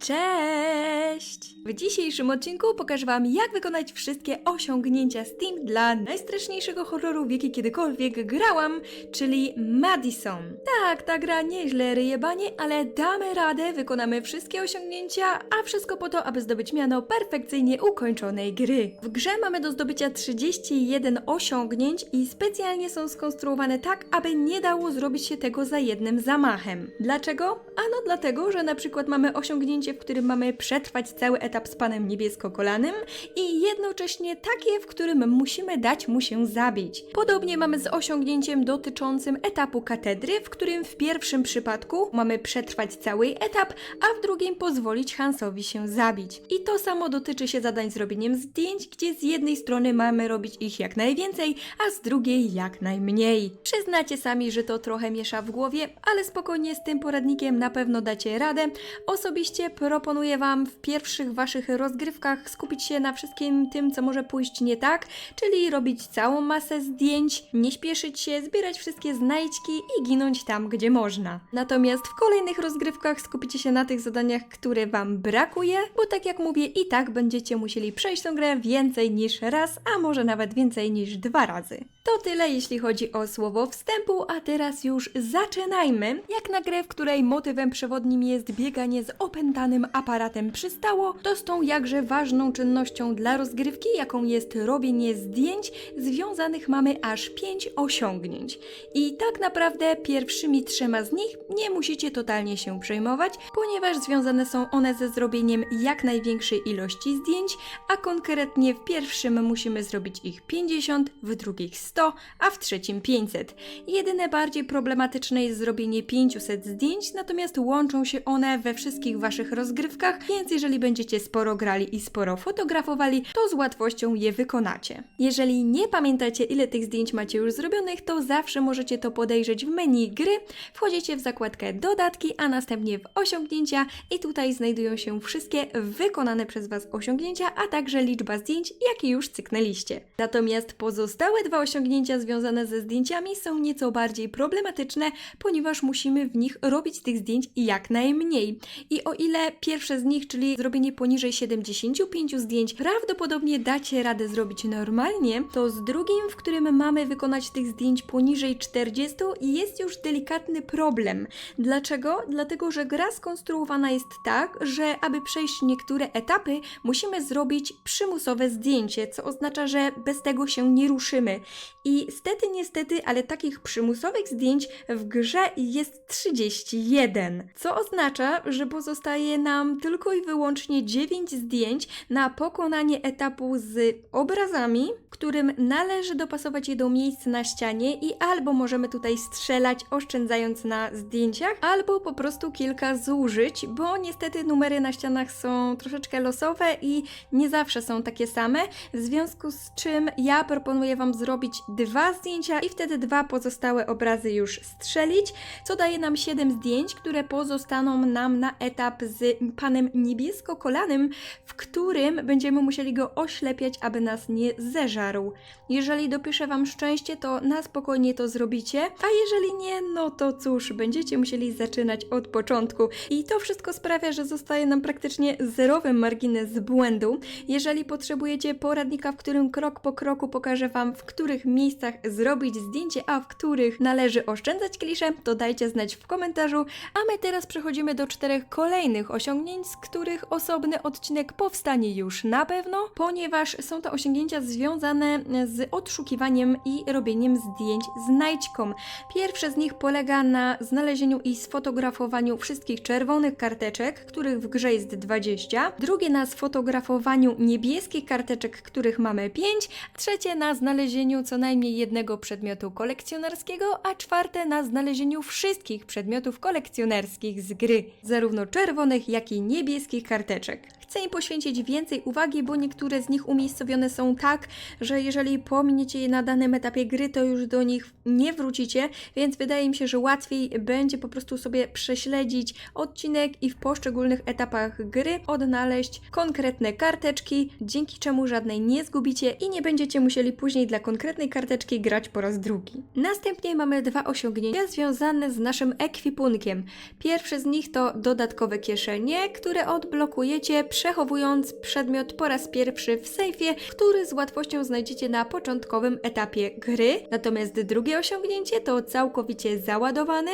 Cześć! W dzisiejszym odcinku pokażę Wam, jak wykonać wszystkie osiągnięcia Steam dla najstraszniejszego horroru, w jaki kiedykolwiek grałam, czyli Madison. Tak, ta gra nieźle ryje banie, ale damy radę, wykonamy wszystkie osiągnięcia, a wszystko po to, aby zdobyć miano perfekcyjnie ukończonej gry. W grze mamy do zdobycia 31 osiągnięć i specjalnie są skonstruowane tak, aby nie dało zrobić się tego za jednym zamachem. Dlaczego? Ano dlatego, że na przykład mamy osiągnięcie, w którym mamy przetrwać cały etap z panem niebiesko-kolanym i jednocześnie takie, w którym musimy dać mu się zabić. Podobnie mamy z osiągnięciem dotyczącym etapu katedry, w którym w pierwszym przypadku mamy przetrwać cały etap, a w drugim pozwolić Hansowi się zabić. I to samo dotyczy się zadań z robieniem zdjęć, gdzie z jednej strony mamy robić ich jak najwięcej, a z drugiej jak najmniej. Przyznacie sami, że to trochę miesza w głowie, ale spokojnie z tym poradnikiem na pewno dacie radę. Osobiście proponuję Wam w pierwszych Waszych rozgrywkach skupić się na wszystkim tym, co może pójść nie tak, czyli robić całą masę zdjęć, nie śpieszyć się, zbierać wszystkie znajdźki i ginąć tam, gdzie można. Natomiast w kolejnych rozgrywkach skupicie się na tych zadaniach, które Wam brakuje, bo tak jak mówię, i tak będziecie musieli przejść tę grę więcej niż raz, a może nawet więcej niż 2 razy. To tyle, jeśli chodzi o słowo wstępu, a teraz już zaczynajmy. Jak na grę, w której motywem przewodnim jest bieganie z opętanym aparatem przystało, to z tą jakże ważną czynnością dla rozgrywki, jaką jest robienie zdjęć, związanych mamy aż 5 osiągnięć. I tak naprawdę pierwszymi 3 z nich nie musicie totalnie się przejmować, ponieważ związane są one ze zrobieniem jak największej ilości zdjęć, a konkretnie w pierwszym musimy zrobić ich 50, w drugich 100, a w trzecim 500. Jedyne bardziej problematyczne jest zrobienie 500 zdjęć, natomiast łączą się one we wszystkich Waszych rozgrywkach, więc jeżeli będziecie sporo grali i sporo fotografowali, to z łatwością je wykonacie. Jeżeli nie pamiętacie, ile tych zdjęć macie już zrobionych, to zawsze możecie to podejrzeć w menu gry, wchodzicie w zakładkę dodatki, a następnie w osiągnięcia i tutaj znajdują się wszystkie wykonane przez Was osiągnięcia, a także liczba zdjęć, jakie już cyknęliście. Natomiast pozostałe 2 osiągnięcia związane ze zdjęciami są nieco bardziej problematyczne, ponieważ musimy w nich robić tych zdjęć jak najmniej. I o ile pierwsze z nich, czyli zrobienie poniżej 75 zdjęć, prawdopodobnie dacie radę zrobić normalnie, to z drugim, w którym mamy wykonać tych zdjęć poniżej 40, jest już delikatny problem. Dlaczego? Dlatego, że gra skonstruowana jest tak, że aby przejść niektóre etapy, musimy zrobić przymusowe zdjęcie, co oznacza, że bez tego się nie ruszymy. I stety, niestety, ale takich przymusowych zdjęć w grze jest 31, co oznacza, że pozostaje nam tylko i wyłącznie 9 zdjęć na pokonanie etapu z obrazami, którym należy dopasować je do miejsc na ścianie i albo możemy tutaj strzelać, oszczędzając na zdjęciach, albo po prostu kilka zużyć, bo niestety numery na ścianach są troszeczkę losowe i nie zawsze są takie same, w związku z czym ja proponuję Wam zrobić 2 zdjęcia i wtedy 2 pozostałe obrazy już strzelić, co daje nam 7 zdjęć, które pozostaną nam na etap z panem niebiesko-kolanym, w którym będziemy musieli go oślepiać, aby nas nie zeżarł. Jeżeli dopiszę Wam szczęście, to na spokojnie to zrobicie, a jeżeli nie, no to cóż, będziecie musieli zaczynać od początku. I to wszystko sprawia, że zostaje nam praktycznie zerowy margines błędu. Jeżeli potrzebujecie poradnika, w którym krok po kroku pokażę Wam, w których miejscach zrobić zdjęcie, a w których należy oszczędzać klisze, to dajcie znać w komentarzu, a my teraz przechodzimy do 4 kolejnych osiągnięć, z których osobny odcinek powstanie już na pewno, ponieważ są to osiągnięcia związane z odszukiwaniem i robieniem zdjęć znajdźką. Pierwsze z nich polega na znalezieniu i sfotografowaniu wszystkich czerwonych karteczek, których w grze jest 20, drugie na sfotografowaniu niebieskich karteczek, których mamy 5, trzecie na znalezieniu co najmniej jednego przedmiotu kolekcjonerskiego, a czwarte na znalezieniu wszystkich przedmiotów kolekcjonerskich z gry, zarówno czerwonych, jak i niebieskich karteczek. Chcę im poświęcić więcej uwagi, bo niektóre z nich umiejscowione są tak, że jeżeli pominiecie je na danym etapie gry, to już do nich nie wrócicie, więc wydaje mi się, że łatwiej będzie po prostu sobie prześledzić odcinek i w poszczególnych etapach gry odnaleźć konkretne karteczki, dzięki czemu żadnej nie zgubicie i nie będziecie musieli później dla konkretnej karteczki grać po raz drugi. Następnie mamy 2 osiągnięcia związane z naszym ekwipunkiem. Pierwsze z nich to dodatkowe kieszenie, które odblokujecie przechowując przedmiot po raz pierwszy w sejfie, który z łatwością znajdziecie na początkowym etapie gry. Natomiast drugie osiągnięcie to całkowicie załadowane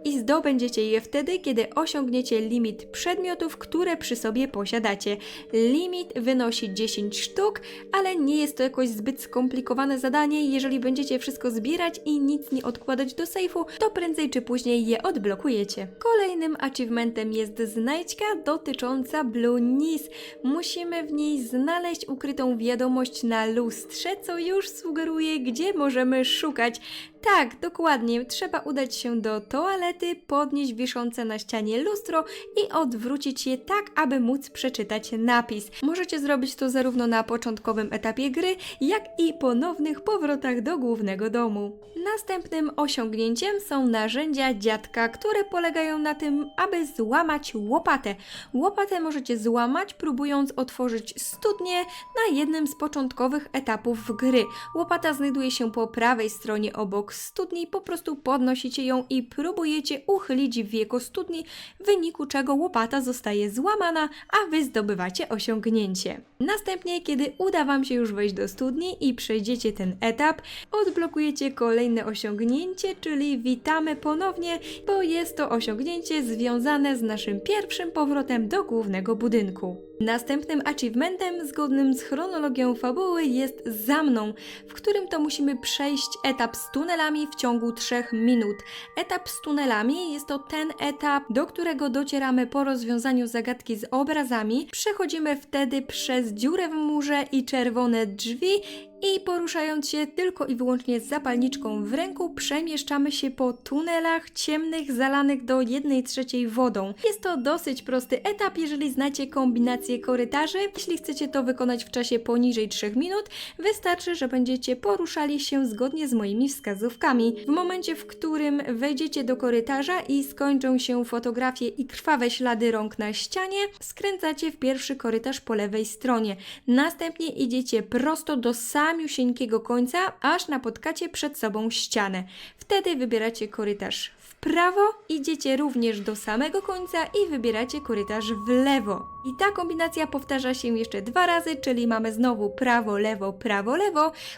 i zdobędziecie je wtedy, kiedy osiągniecie limit przedmiotów, które przy sobie posiadacie. Limit wynosi 10 sztuk, ale nie jest to jakoś zbyt skomplikowane zadanie. Jeżeli będziecie wszystko zbierać i nic nie odkładać do sejfu, to prędzej czy później je odblokujecie. Kolejnym achievementem jest znajdźka dotycząca Blue Nis. Musimy w niej znaleźć ukrytą wiadomość na lustrze, co już sugeruje, gdzie możemy szukać. Tak, dokładnie. Trzeba udać się do toalety, podnieść wiszące na ścianie lustro i odwrócić je tak, aby móc przeczytać napis. Możecie zrobić to zarówno na początkowym etapie gry, jak i ponownych powrotach do głównego domu. Następnym osiągnięciem są narzędzia dziadka, które polegają na tym, aby złamać łopatę. Łopatę możecie złamać, próbując otworzyć studnię na jednym z początkowych etapów gry. Łopata znajduje się po prawej stronie obok studni, po prostu podnosicie ją i próbujecie uchylić wieko studni, w wyniku czego łopata zostaje złamana, a wy zdobywacie osiągnięcie. Następnie, kiedy uda wam się już wejść do studni i przejdziecie ten etap, odblokujecie kolejne osiągnięcie, czyli witamy ponownie, bo jest to osiągnięcie związane z naszym pierwszym powrotem do głównego budynku. Następnym achievementem zgodnym z chronologią fabuły jest Za mną, w którym to musimy przejść etap z tunelami w ciągu 3 minut. Etap z tunelami jest to ten etap, do którego docieramy po rozwiązaniu zagadki z obrazami. Przechodzimy wtedy przez dziurę w murze i czerwone drzwi i poruszając się tylko i wyłącznie z zapalniczką w ręku, przemieszczamy się po tunelach ciemnych, zalanych do 1/3 wodą. Jest to dosyć prosty etap, jeżeli znacie kombinację korytarzy. Jeśli chcecie to wykonać w czasie poniżej 3 minut, wystarczy, że będziecie poruszali się zgodnie z moimi wskazówkami. W momencie, w którym wejdziecie do korytarza i skończą się fotografie i krwawe ślady rąk na ścianie, skręcacie w pierwszy korytarz po lewej stronie. Następnie idziecie prosto do samiusieńkiego końca, aż napotkacie przed sobą ścianę. Wtedy wybieracie korytarz w prawo, idziecie również do samego końca i wybieracie korytarz w lewo. I ta kombinacja powtarza się jeszcze 2 razy, czyli mamy znowu prawo, lewo,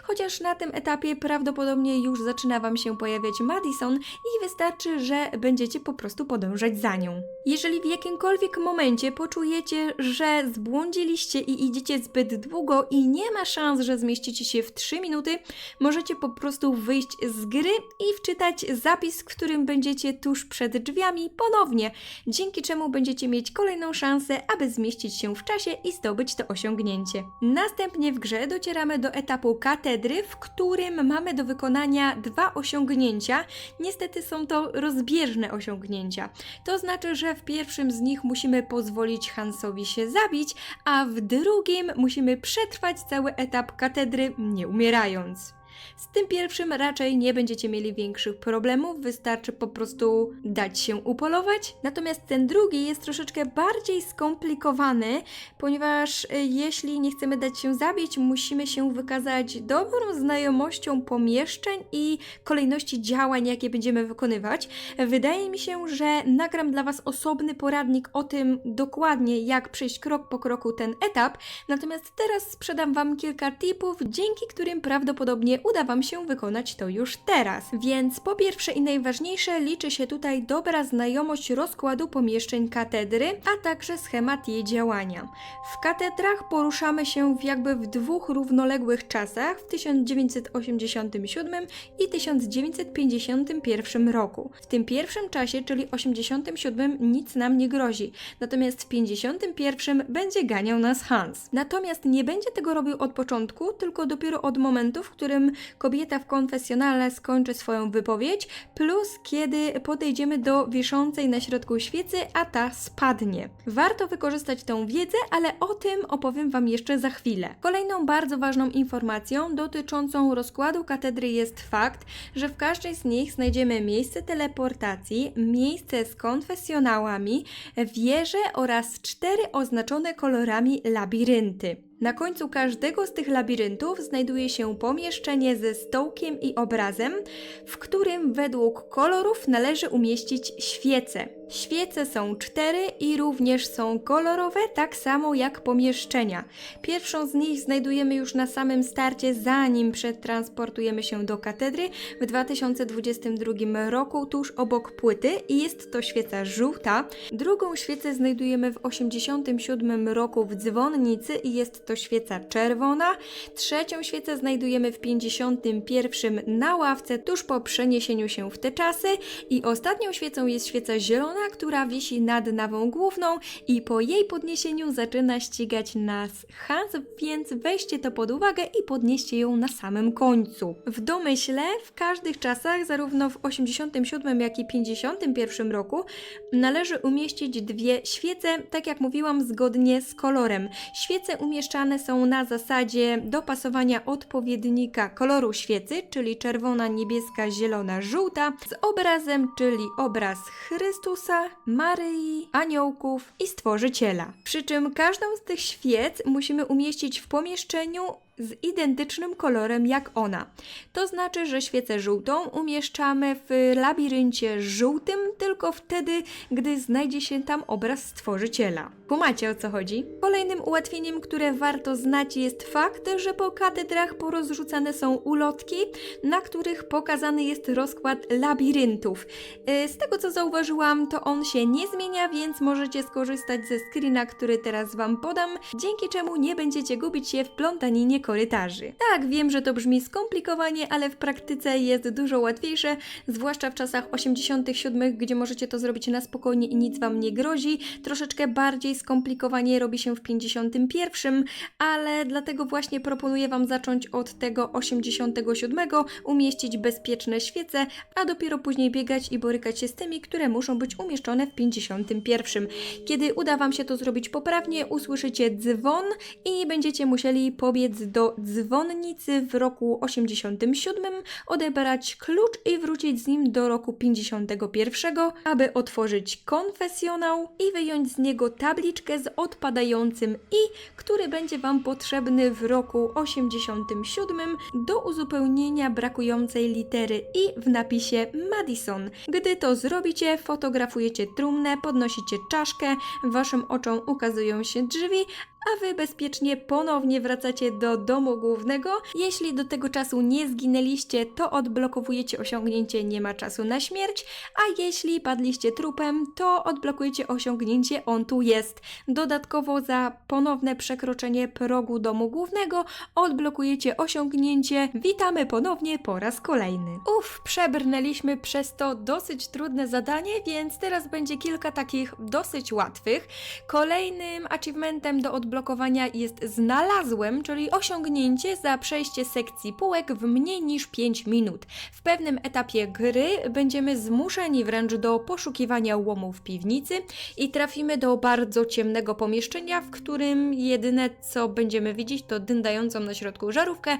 chociaż na tym etapie prawdopodobnie już zaczyna wam się pojawiać Madison i wystarczy, że będziecie po prostu podążać za nią. Jeżeli w jakimkolwiek momencie poczujecie, że zbłądziliście i idziecie zbyt długo i nie ma szans, że zmieścicie się w 3 minuty, możecie po prostu wyjść z gry i wczytać zapis, w którym będziecie tuż przed drzwiami ponownie, dzięki czemu będziecie mieć kolejną szansę, aby zmieścić się w czasie i zdobyć to osiągnięcie. Następnie w grze docieramy do etapu katedry, w którym mamy do wykonania 2 osiągnięcia. Niestety są to rozbieżne osiągnięcia. To znaczy, że w pierwszym z nich musimy pozwolić Hansowi się zabić, a w drugim musimy przetrwać cały etap katedry, nie umierając. Z tym pierwszym raczej nie będziecie mieli większych problemów, wystarczy po prostu dać się upolować. Natomiast ten drugi jest troszeczkę bardziej skomplikowany, ponieważ jeśli nie chcemy dać się zabić, musimy się wykazać dobrą znajomością pomieszczeń i kolejności działań, jakie będziemy wykonywać. Wydaje mi się, że nagram dla Was osobny poradnik o tym dokładnie, jak przejść krok po kroku ten etap, natomiast teraz sprzedam Wam kilka tipów, dzięki którym prawdopodobnie uda Wam się wykonać to już teraz. Więc po pierwsze i najważniejsze liczy się tutaj dobra znajomość rozkładu pomieszczeń katedry, a także schemat jej działania. W katedrach poruszamy się w 2 równoległych czasach, w 1987 i 1951 roku. W tym pierwszym czasie, czyli 87, nic nam nie grozi, natomiast w 51 będzie ganiał nas Hans. Natomiast nie będzie tego robił od początku, tylko dopiero od momentu, w którym kobieta w konfesjonale skończy swoją wypowiedź, plus kiedy podejdziemy do wiszącej na środku świecy, a ta spadnie. Warto wykorzystać tą wiedzę, ale o tym opowiem Wam jeszcze za chwilę. Kolejną bardzo ważną informacją dotyczącą rozkładu katedry jest fakt, że w każdej z nich znajdziemy miejsce teleportacji, miejsce z konfesjonałami, wieże oraz 4 oznaczone kolorami labirynty. Na końcu każdego z tych labiryntów znajduje się pomieszczenie ze stołkiem i obrazem, w którym według kolorów należy umieścić świece. Świece są 4 i również są kolorowe, tak samo jak pomieszczenia. Pierwszą z nich znajdujemy już na samym starcie, zanim przetransportujemy się do katedry w 2022 roku, tuż obok płyty, i jest to świeca żółta. Drugą świecę znajdujemy w 1987 roku w dzwonnicy i jest to świeca czerwona. Trzecią świecę znajdujemy w 1951 na ławce, tuż po przeniesieniu się w te czasy. I ostatnią świecą jest świeca zielona, która wisi nad nawą główną i po jej podniesieniu zaczyna ścigać nas Hans, więc weźcie to pod uwagę i podnieście ją na samym końcu. W domyśle w każdych czasach, zarówno w 87 jak i 51 roku, należy umieścić 2 świece, tak jak mówiłam, zgodnie z kolorem. Świece umieszczane są na zasadzie dopasowania odpowiednika koloru świecy, czyli czerwona, niebieska, zielona, żółta, z obrazem, czyli obraz Chrystusa, Maryi, aniołków i Stworzyciela. Przy czym każdą z tych świec musimy umieścić w pomieszczeniu z identycznym kolorem jak ona. To znaczy, że świecę żółtą umieszczamy w labiryncie żółtym tylko wtedy, gdy znajdzie się tam obraz Stworzyciela. Kumacie, o co chodzi? Kolejnym ułatwieniem, które warto znać, jest fakt, że po katedrach porozrzucane są ulotki, na których pokazany jest rozkład labiryntów. Z tego, co zauważyłam, to on się nie zmienia, więc możecie skorzystać ze screena, który teraz Wam podam, dzięki czemu nie będziecie gubić się w plątaninie korytarzy. Tak, wiem, że to brzmi skomplikowanie, ale w praktyce jest dużo łatwiejsze, zwłaszcza w czasach 87, gdzie możecie to zrobić na spokojnie i nic Wam nie grozi. Troszeczkę bardziej skomplikowanie robi się w 51, ale dlatego właśnie proponuję Wam zacząć od tego 87, umieścić bezpieczne świece, a dopiero później biegać i borykać się z tymi, które muszą być umieszczone w 51. Kiedy uda Wam się to zrobić poprawnie, usłyszycie dzwon i będziecie musieli pobiec do dzwonnicy w roku 87, odebrać klucz i wrócić z nim do roku 51, aby otworzyć konfesjonał i wyjąć z niego tabliczkę z odpadającym i, który będzie Wam potrzebny w roku 87 do uzupełnienia brakującej litery i w napisie Madison. Gdy to zrobicie, fotografujecie trumnę, podnosicie czaszkę, Waszym oczom ukazują się drzwi, a Wy bezpiecznie ponownie wracacie do domu głównego. Jeśli do tego czasu nie zginęliście, to odblokowujecie osiągnięcie Nie ma czasu na śmierć, a jeśli padliście trupem, to odblokujecie osiągnięcie On tu jest. Dodatkowo za ponowne przekroczenie progu domu głównego odblokujecie osiągnięcie Witamy ponownie po raz kolejny. Przebrnęliśmy przez to dosyć trudne zadanie, więc teraz będzie kilka takich dosyć łatwych. Kolejnym achievementem do odblokowania jest znalazłem, czyli osiągnięcie za przejście sekcji półek w mniej niż 5 minut. W pewnym etapie gry będziemy zmuszeni wręcz do poszukiwania łomu w piwnicy i trafimy do bardzo ciemnego pomieszczenia, w którym jedyne co będziemy widzieć to dyndającą na środku żarówkę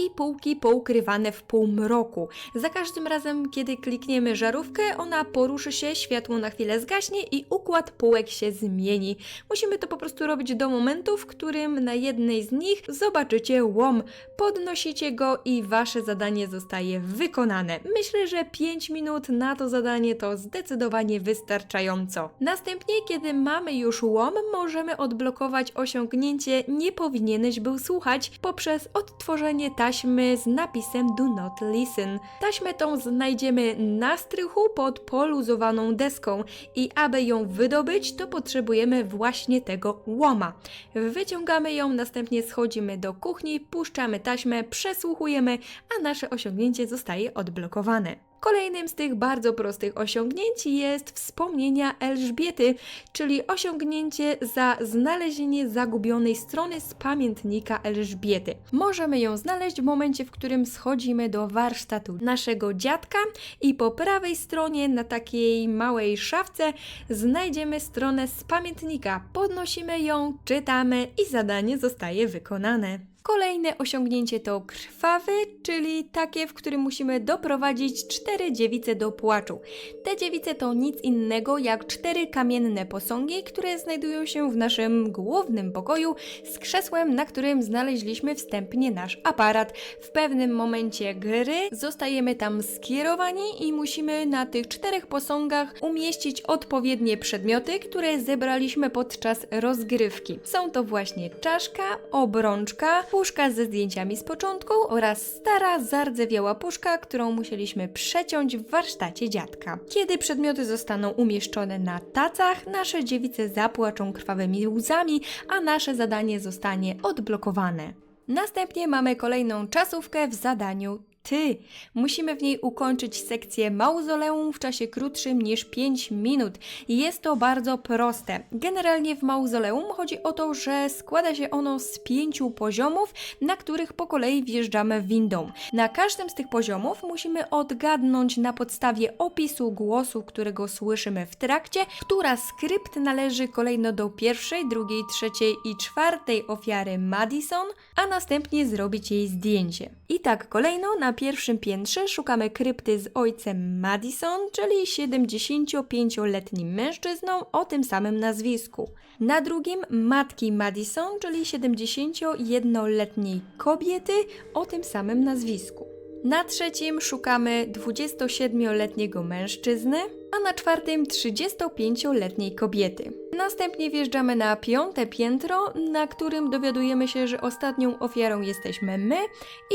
i półki poukrywane w półmroku. Za każdym razem, kiedy klikniemy żarówkę, ona poruszy się, światło na chwilę zgaśnie i układ półek się zmieni. Musimy to po prostu robić do momentu, w którym na jednej z nich zobaczycie łom. Podnosicie go i Wasze zadanie zostaje wykonane. Myślę, że 5 minut na to zadanie to zdecydowanie wystarczająco. Następnie, kiedy mamy już łom, możemy odblokować osiągnięcie Nie powinieneś był słuchać poprzez odtworzenie taśmy z napisem Do not listen. Taśmę tą znajdziemy na strychu pod poluzowaną deską i aby ją wydobyć, to potrzebujemy właśnie tego łoma. Wyciągamy ją, następnie schodzimy do kuchni, puszczamy taśmę, przesłuchujemy, a nasze osiągnięcie zostaje odblokowane. Kolejnym z tych bardzo prostych osiągnięć jest wspomnienia Elżbiety, czyli osiągnięcie za znalezienie zagubionej strony z pamiętnika Elżbiety. Możemy ją znaleźć w momencie, w którym schodzimy do warsztatu naszego dziadka i po prawej stronie na takiej małej szafce znajdziemy stronę z pamiętnika. Podnosimy ją, czytamy i zadanie zostaje wykonane. Kolejne osiągnięcie to krwawy, czyli takie, w którym musimy doprowadzić 4 dziewice do płaczu. Te dziewice to nic innego jak 4 kamienne posągi, które znajdują się w naszym głównym pokoju z krzesłem, na którym znaleźliśmy wstępnie nasz aparat. W pewnym momencie gry zostajemy tam skierowani i musimy na tych 4 posągach umieścić odpowiednie przedmioty, które zebraliśmy podczas rozgrywki. Są to właśnie czaszka, obrączka, puszka ze zdjęciami z początku oraz stara, zardzewiała puszka, którą musieliśmy przeciąć w warsztacie dziadka. Kiedy przedmioty zostaną umieszczone na tacach, nasze dziewice zapłaczą krwawymi łzami, a nasze zadanie zostanie odblokowane. Następnie mamy kolejną czasówkę w zadaniu Ty. Musimy w niej ukończyć sekcję mauzoleum w czasie krótszym niż 5 minut. Jest to bardzo proste. Generalnie w mauzoleum chodzi o to, że składa się ono z 5 poziomów, na których po kolei wjeżdżamy windą. Na każdym z tych poziomów musimy odgadnąć na podstawie opisu głosu, którego słyszymy w trakcie, która skrypt należy kolejno do pierwszej, drugiej, trzeciej i czwartej ofiary Madison, a następnie zrobić jej zdjęcie. I tak kolejno na pierwszym piętrze szukamy krypty z ojcem Madison, czyli 75-letnim mężczyzną o tym samym nazwisku. Na drugim matki Madison, czyli 71-letniej kobiety o tym samym nazwisku. Na trzecim szukamy 27-letniego mężczyzny, a na czwartym 35-letniej kobiety. Następnie wjeżdżamy na 5. piętro, na którym dowiadujemy się, że ostatnią ofiarą jesteśmy my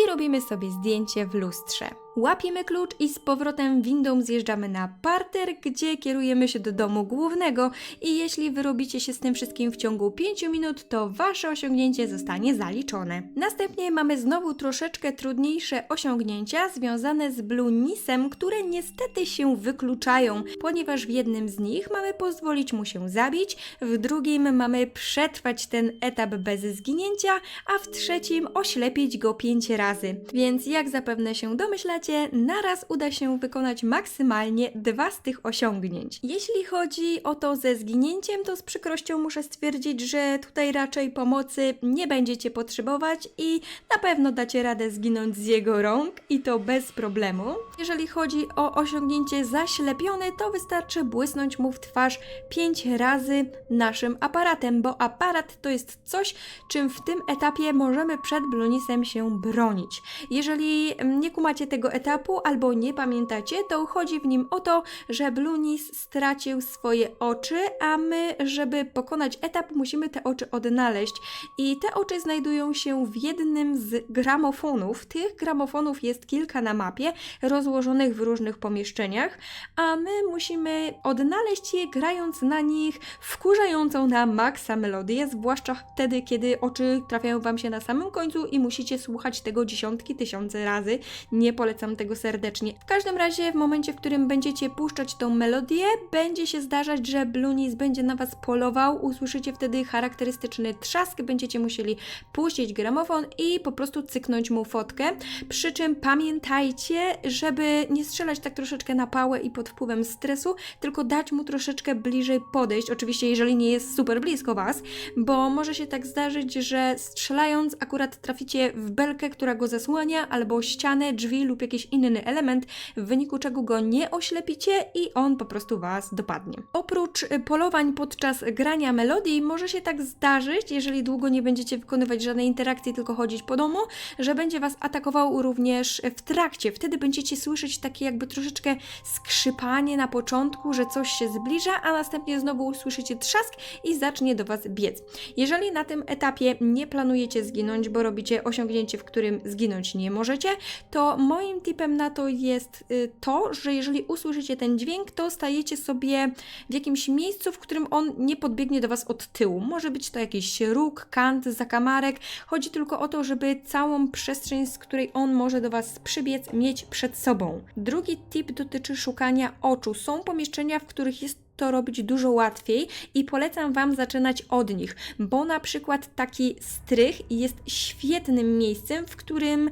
i robimy sobie zdjęcie w lustrze. Łapiemy klucz i z powrotem windą zjeżdżamy na parter, gdzie kierujemy się do domu głównego i jeśli wyrobicie się z tym wszystkim w ciągu 5 minut, to wasze osiągnięcie zostanie zaliczone. Następnie mamy znowu troszeczkę trudniejsze osiągnięcia związane z Blunisem, które niestety się wykluczają, ponieważ w jednym z nich mamy pozwolić mu się zabić, w drugim mamy przetrwać ten etap bez zginięcia, a w trzecim oślepić go 5 razy. Więc jak zapewne się domyślacie, naraz uda się wykonać maksymalnie 2 z tych osiągnięć. Jeśli chodzi o to ze zginięciem, to z przykrością muszę stwierdzić, że tutaj raczej pomocy nie będziecie potrzebować i na pewno dacie radę zginąć z jego rąk i to bez problemu. Jeżeli chodzi o osiągnięcie zaślepiony, to wystarczy błysnąć mu w twarz 5 razy naszym aparatem, bo aparat to jest coś, czym w tym etapie możemy przed Blunisem się bronić. Jeżeli nie kumacie tego etapu albo nie pamiętacie, to chodzi w nim o to, że Blunis stracił swoje oczy, a my, żeby pokonać etap, musimy te oczy odnaleźć. I te oczy znajdują się w jednym z gramofonów. Tych gramofonów jest kilka na mapie, rozłożonych w różnych pomieszczeniach, a my musimy odnaleźć je, grając na nich wkurzającą na maksa melodię, zwłaszcza wtedy, kiedy oczy trafiają Wam się na samym końcu i musicie słuchać tego dziesiątki tysięcy razy. Nie polecam tego serdecznie. W każdym razie w momencie, w którym będziecie puszczać tą melodię, będzie się zdarzać, że Blunis będzie na Was polował, usłyszycie wtedy charakterystyczny trzask, będziecie musieli puścić gramofon i po prostu cyknąć mu fotkę, przy czym pamiętajcie, żeby nie strzelać tak troszeczkę na pałę i pod wpływem stresu, tylko dać mu troszeczkę bliżej podejść, oczywiście jeżeli nie jest super blisko Was, bo może się tak zdarzyć, że strzelając akurat traficie w belkę, która go zasłania, albo ścianę, drzwi lub jakiś inny element, w wyniku czego go nie oślepicie i on po prostu Was dopadnie. Oprócz polowań podczas grania melodii może się tak zdarzyć, jeżeli długo nie będziecie wykonywać żadnej interakcji, tylko chodzić po domu, że będzie Was atakował również w trakcie. Wtedy będziecie słyszeć takie jakby troszeczkę skrzypanie na początku, że coś się zbliża, a następnie znowu usłyszycie trzask i zacznie do Was biec. Jeżeli na tym etapie nie planujecie zginąć, bo robicie osiągnięcie, w którym zginąć nie możecie, to moim tipem na to jest to, że jeżeli usłyszycie ten dźwięk, to stajecie sobie w jakimś miejscu, w którym on nie podbiegnie do Was od tyłu. Może być to jakiś róg, kant, zakamarek. Chodzi tylko o to, żeby całą przestrzeń, z której on może do Was przybiec, mieć przed sobą. Drugi tip dotyczy szukania oczu. Są pomieszczenia, w których jest to robić dużo łatwiej i polecam Wam zaczynać od nich, bo na przykład taki strych jest świetnym miejscem, w którym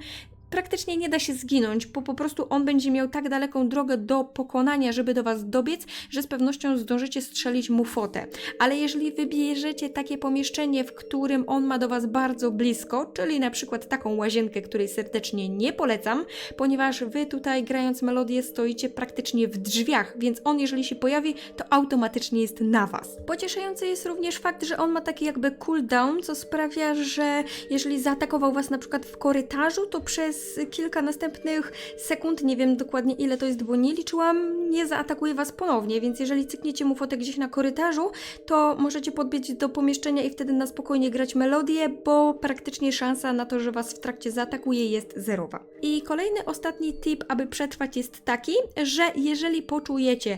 praktycznie nie da się zginąć, bo po prostu on będzie miał tak daleką drogę do pokonania, żeby do was dobiec, że z pewnością zdążycie strzelić mu fotę. Ale jeżeli wybierzecie takie pomieszczenie, w którym on ma do was bardzo blisko, czyli na przykład taką łazienkę, której serdecznie nie polecam, ponieważ wy tutaj grając melodię stoicie praktycznie w drzwiach, więc on jeżeli się pojawi, to automatycznie jest na was. Pocieszający jest również fakt, że on ma taki jakby cooldown, co sprawia, że jeżeli zaatakował was na przykład w korytarzu, to przez kilka następnych sekund, nie wiem dokładnie ile to jest, bo nie liczyłam, nie zaatakuje was ponownie, więc jeżeli cykniecie mu fotę gdzieś na korytarzu, to możecie podbiec do pomieszczenia i wtedy na spokojnie grać melodię, bo praktycznie szansa na to, że was w trakcie zaatakuje jest zerowa. I kolejny, ostatni tip, aby przetrwać jest taki, że jeżeli poczujecie,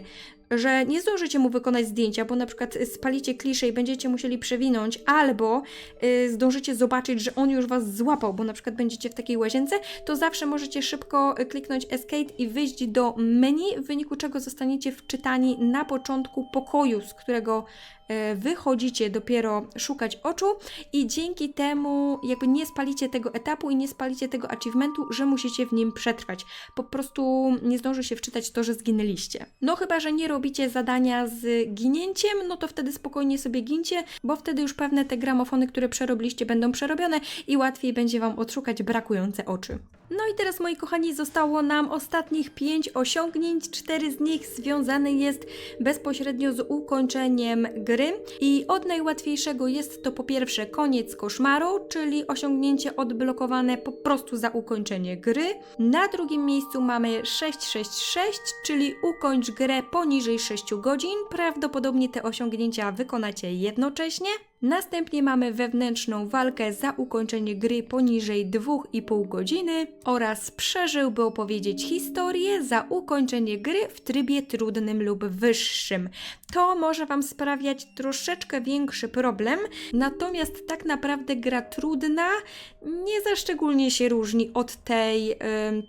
że nie zdążycie mu wykonać zdjęcia, bo na przykład spalicie kliszę i będziecie musieli przewinąć, albo zdążycie zobaczyć, że on już was złapał, bo na przykład będziecie w takiej łazience, to zawsze możecie szybko kliknąć Escape i wyjść do menu, w wyniku czego zostaniecie wczytani na początku pokoju, z którego wychodzicie dopiero szukać oczu i dzięki temu jakby nie spalicie tego etapu i nie spalicie tego achievementu, że musicie w nim przetrwać. Po prostu nie zdąży się wczytać to, że zginęliście. No chyba, że nie robicie zadania z ginięciem, no to wtedy spokojnie sobie gincie, bo wtedy już pewne te gramofony, które przerobiliście, będą przerobione i łatwiej będzie wam odszukać brakujące oczy. No i teraz, moi kochani, zostało nam ostatnich 5 osiągnięć. 4 z nich związane jest bezpośrednio z ukończeniem gry i od najłatwiejszego jest to po pierwsze koniec koszmaru, czyli osiągnięcie odblokowane po prostu za ukończenie gry. Na drugim miejscu mamy 666, czyli ukończ grę poniżej 6 godzin. Prawdopodobnie te osiągnięcia wykonacie jednocześnie. Następnie mamy wewnętrzną walkę za ukończenie gry poniżej 2,5 godziny oraz przeżył, by opowiedzieć historię za ukończenie gry w trybie trudnym lub wyższym. To może wam sprawiać troszeczkę większy problem, natomiast tak naprawdę gra trudna nie za szczególnie się różni od tej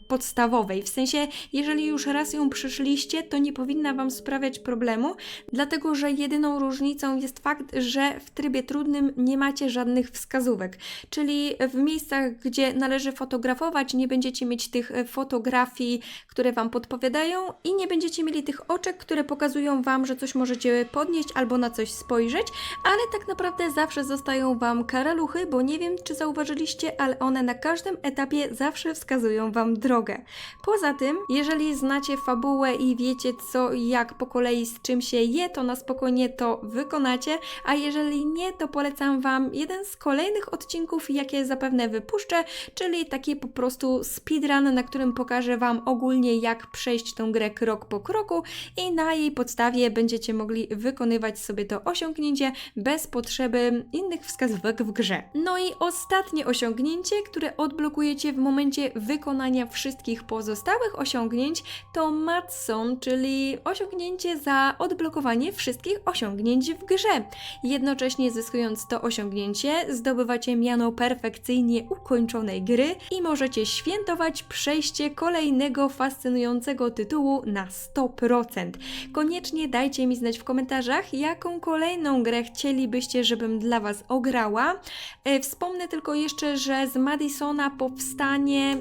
podstawowej. W sensie, jeżeli już raz ją przeszliście, to nie powinna wam sprawiać problemu, dlatego że jedyną różnicą jest fakt, że w trybie trudnym nie macie żadnych wskazówek, czyli w miejscach, gdzie należy fotografować, nie będziecie mieć tych fotografii, które wam podpowiadają i nie będziecie mieli tych oczek, które pokazują wam, że coś możecie podnieść albo na coś spojrzeć, ale tak naprawdę zawsze zostają wam karaluchy, bo nie wiem, czy zauważyliście, ale one na każdym etapie zawsze wskazują wam drogę. Poza tym, jeżeli znacie fabułę i wiecie co i jak po kolei z czym się je, to na spokojnie to wykonacie, a jeżeli nie, to polecam wam jeden z kolejnych odcinków, jakie zapewne wypuszczę, czyli taki po prostu speedrun, na którym pokażę wam ogólnie, jak przejść tą grę krok po kroku i na jej podstawie będziecie mogli wykonywać sobie to osiągnięcie bez potrzeby innych wskazówek w grze. No i ostatnie osiągnięcie, które odblokujecie w momencie wykonania wszystkich pozostałych osiągnięć, to Madson, czyli osiągnięcie za odblokowanie wszystkich osiągnięć w grze. Jednocześnie zyskując to osiągnięcie, zdobywacie miano perfekcyjnie ukończonej gry i możecie świętować przejście kolejnego fascynującego tytułu na 100%. Koniecznie dajcie mi znać w komentarzach, jaką kolejną grę chcielibyście, żebym dla was ograła. Wspomnę tylko jeszcze, że z Madisona powstanie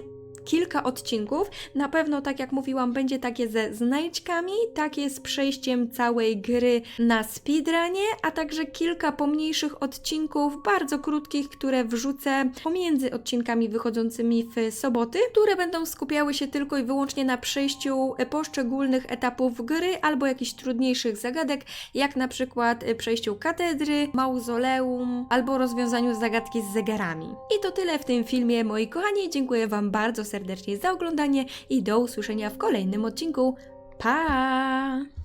kilka odcinków. Na pewno, tak jak mówiłam, będzie takie ze znajdźkami, takie z przejściem całej gry na speedrunie, a także kilka pomniejszych odcinków, bardzo krótkich, które wrzucę pomiędzy odcinkami wychodzącymi w soboty, które będą skupiały się tylko i wyłącznie na przejściu poszczególnych etapów gry albo jakichś trudniejszych zagadek, jak na przykład przejściu katedry, mauzoleum albo rozwiązaniu zagadki z zegarami. I to tyle w tym filmie, moi kochani. Dziękuję wam bardzo serdecznie za oglądanie i do usłyszenia w kolejnym odcinku. Pa!